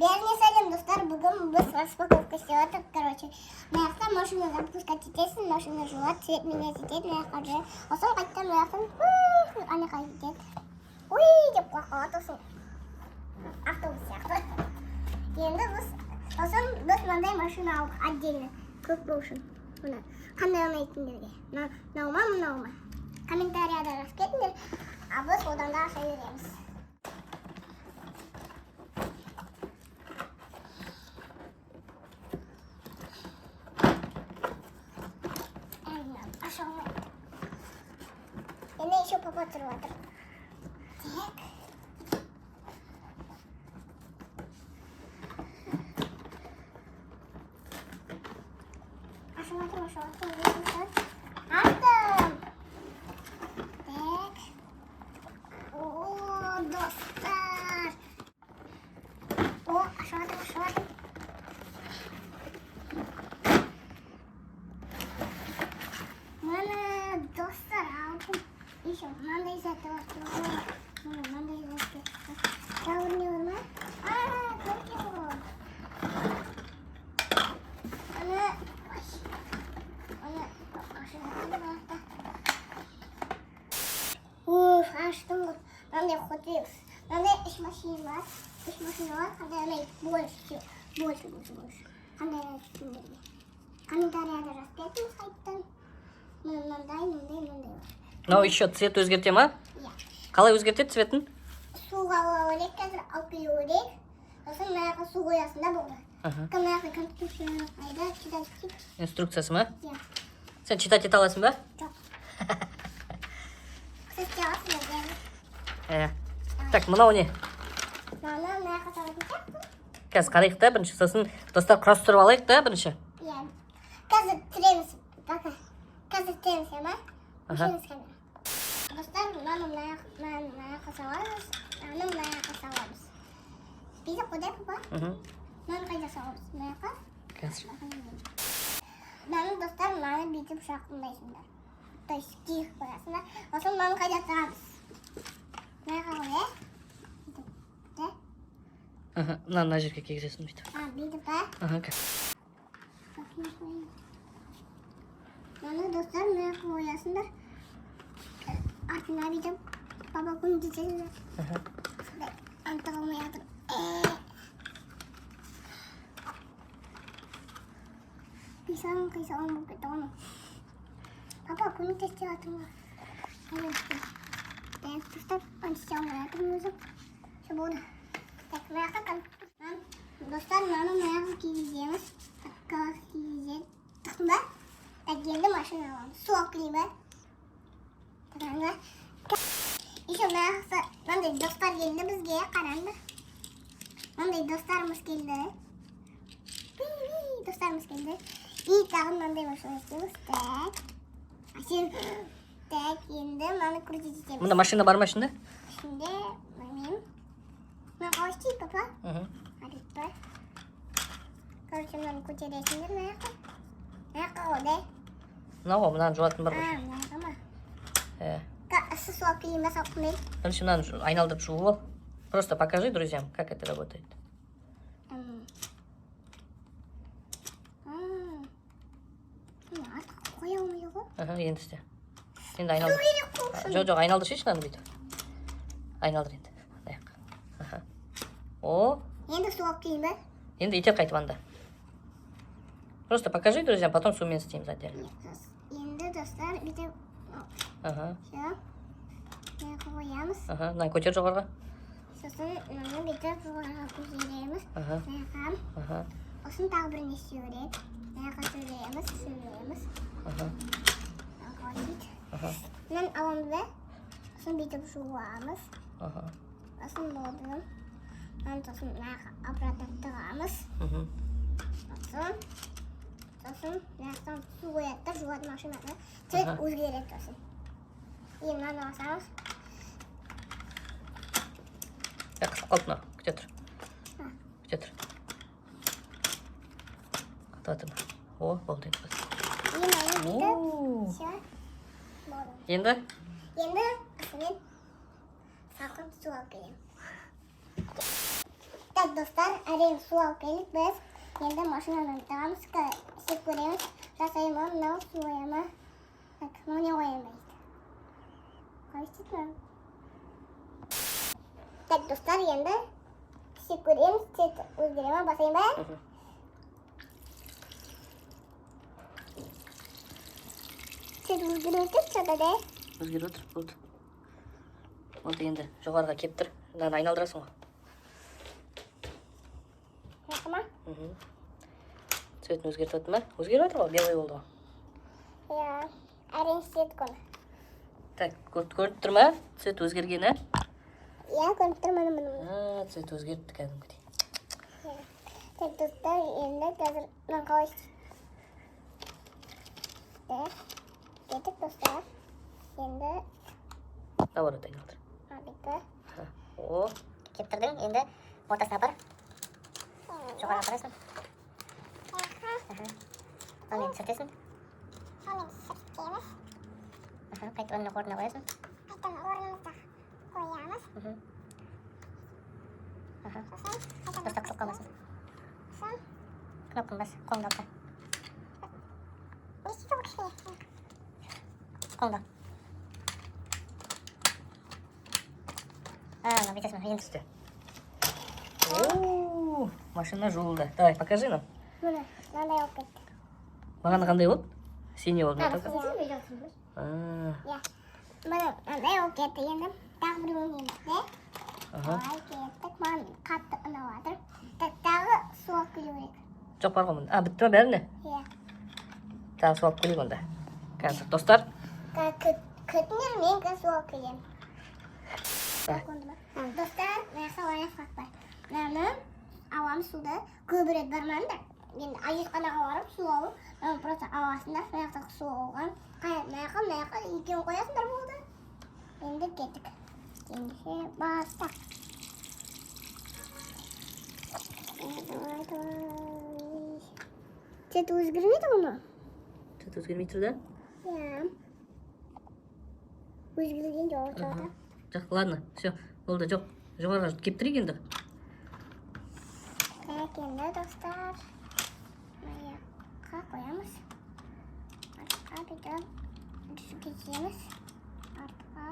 Бәріне сәлем, достар. Бүгін біз распаковка істеватырық, короче. Маяқта машина запускать етесің, машина жуат, цвет менен етеді, маяққа же. Осын қайттан маяқтан, анаққа етеді. Уй, деп қуақалады осын. Автобус сияқты. Енді осын біз мынандай машина алдық, отдельно. Көп болсын. Қандай ұнайтындерге. Мынау ма? Комментарияда жазып кетіңдер, а біз одан да аша береміз. Ini еще папа тұрватыр. Так. Ашыватыр. Артым. Так. О, достар. О, ашыватыр. Mana dostlar aldım. İşte manda zaten var. Manda zaten. Kavuruyorum ha. Korkuyorum. Ana aşağıda. Açtım. Manda Hot-Wheels. Manda iş maşini var. Hadi öyle больше. Hadi комментарияда жазып кетіңіз қайттан. Мындай. Мынау еще цвет өзгерте ма? Иә. Қалай өзгертеді цветін? Суға олек, қазір алып келу керек. Сосын маяққа су қоясың да болды. Маяққа конструкцияны қайда читать етіп. Инструкциясы ма? Иә. Сен читать ете аласың ба? Жоқ. Сіз аласың ба? Так, мынау не? Мынаны маяққа салатын сияқты. Қазір қарайық та бірінші, сосын достар құрастырып алайық та бірінші. Иә. Қазір тіреміз. Қазір тіреміз, ма? Машинасы камера. Достар, мынаны маяққа саламыз. Мынаны маяққа саламыз. Бүйтіп қойдай папа? Мынаны қайда саламыз? Маяққа? Қазір. Мынаны достар, мынаны бүйтіп жақындайсыңдар. То есть киіп қоясыңдар. Сосын мынаны қайда саламыз? Маяққа қойдай. Мына жерге кигізесің бүйтіп. Бүйтіп па? Мынаны достар, маяққа қоясыңдар. Артына бүйтіп, папа күн жетесіңдер. Антыға алмай жатыр. Қисағын болып кетті оны. Папа күн тестеп жатырмын. Так, достар, оны істей алмай жатырмын өзім. Все болды. Так, маяққа конструкция. Достар, мынаны маяққа кигіземіз. Такқа кигізеді. Тықтым ба? Так, енді машина аламыз. Су алып келейін ба? Қараңдар. Еще маяққа мынандай достар келді бізге, қараңдар. Мынандай достарымыз келді. Достарымыз келді. И тағы мынандай машина істейміз. Так. Так, енді мынаны крутить етеміз. Мұнда машина бар ма ішінде? Ішінде, білмеймін. Мына қалай істейді, папа? Арит бар. Короче, мынаны көтересіңдер маяққа. Маяққа қойдай. Мынау, мынаны жуатын бар ғой. Маяққа ма? Сіз су алып келейін ба, салып қоймайын? Бірінші мынаны айналдырып жуып ал. Просто покажи друзьям, как это работает. Артық қоя алмайды ғой. Енді істе. Енді айналдыр. Су керек қойсын. Жоқ, айналдыршы мынаны бүйтіп. Айналдыр енді. О. Енді су алып келейін ба? Енді итеп қайтып анда. Просто покажи друзьям, потом сумен істейміз отдельно. Енді достар, бүйтіп. Все. Маяққа қоямыз. Мынаны көтер жоғарға. Сосын мынаны бүйтіп жоғарға көтереміз. Маяққа. Осын тағы біріне істеу керек. Маяққа сөйлейміз. Мынаны аламыз ба? Осын бүйтіп жуамыз. Осын болды. Сосын маяққа аппараттан тығамыз. Сосын маяқтан су қояды да жуады машинаны. Цвет өзгереді сосын. И мынаны басамыз. Қысып қалды мына, күте тұр. Қатып жатыр ма? О, болды енді. И мынаны бүйтіп. Все. Болды. Енді? Енді астымен салқын су алып келемін. Так, достар, әрең су алып келдік біз. Енді машинадан тағамыз, сеп көреміз. Жасайым ма, мынау су қояма. Так, мынау не қоям дейді. Қалай істейді ма? Так, достар, енді сеп көреміз. Цвет өзгере ма, басайым ба? Цвет өзгере өтіп, шатады. Өзгеріп отыр, болды. Болды енді жоғарыға кеп тұр. Мынаны айналдырасың ғой. Жақыма? Цветін өзгертіп отыр ма? Өзгеріп отыр ғой, белый болды ғой. Иә, әрең істедік оны. Так, көріп тұр ма? Цвет өзгергені? Иә, көріп тұр мұны. Цвет өзгертті кәдімгідей. Так, достар, енді қазір мынаны қалай істейді. Кетіп, достар. Енді... Наоборот айналдыр. Абекті. О, кептірдің, енді ортасына апар. Жоғары апарасың. Сонымен сүртесің. Сонымен сүртеміз. Қайтып өніне орнына қоясың. Қайтып орнымызда қоямыз. Дұрыстап қылып қалмасын. Кнопканы бас, қолыңды алып. Не істейді ол кішкене? Қолыңды. Мынау бүйтесің, енді түсті. Машина жуылды. Давай, покажи нам. Мына, мынандай алып кетті. Маған қандай болды? Синий болды. Иә, мынандай алып кетті енді. Тағы бір өңемізді. Қалай кеттік, маған қатты ұнап жатыр. Тағы су алып келу керек. Жоқ бар ғой мұнда. Бітті ма бәріне? Иә. Тағы су алып келейік онда. Қазір, достар. Күтіңдер, мен қазір су алып келемін. Достар, мына лайфхак бар. Мынаны аламыз суды, көбірек бармаңдар. Енді әжетханаға барып су алып, просто аласыңдар, мына жақта су алған. Мына жаққа екеуін қоясыңдар болды. Енді кеттік. Ендеше бастап. Цвет өзгермейді оны? Цвет өзгермей тұр да? Иә. Өзгерген жоқ. Жоқ, ладно, все, болды, жоқ. Жоғарыға кептірейік енді. Так, енді достар. Аяққа қоямыз. Артқа бүйтіп жүзіп кетеміз. Артқа.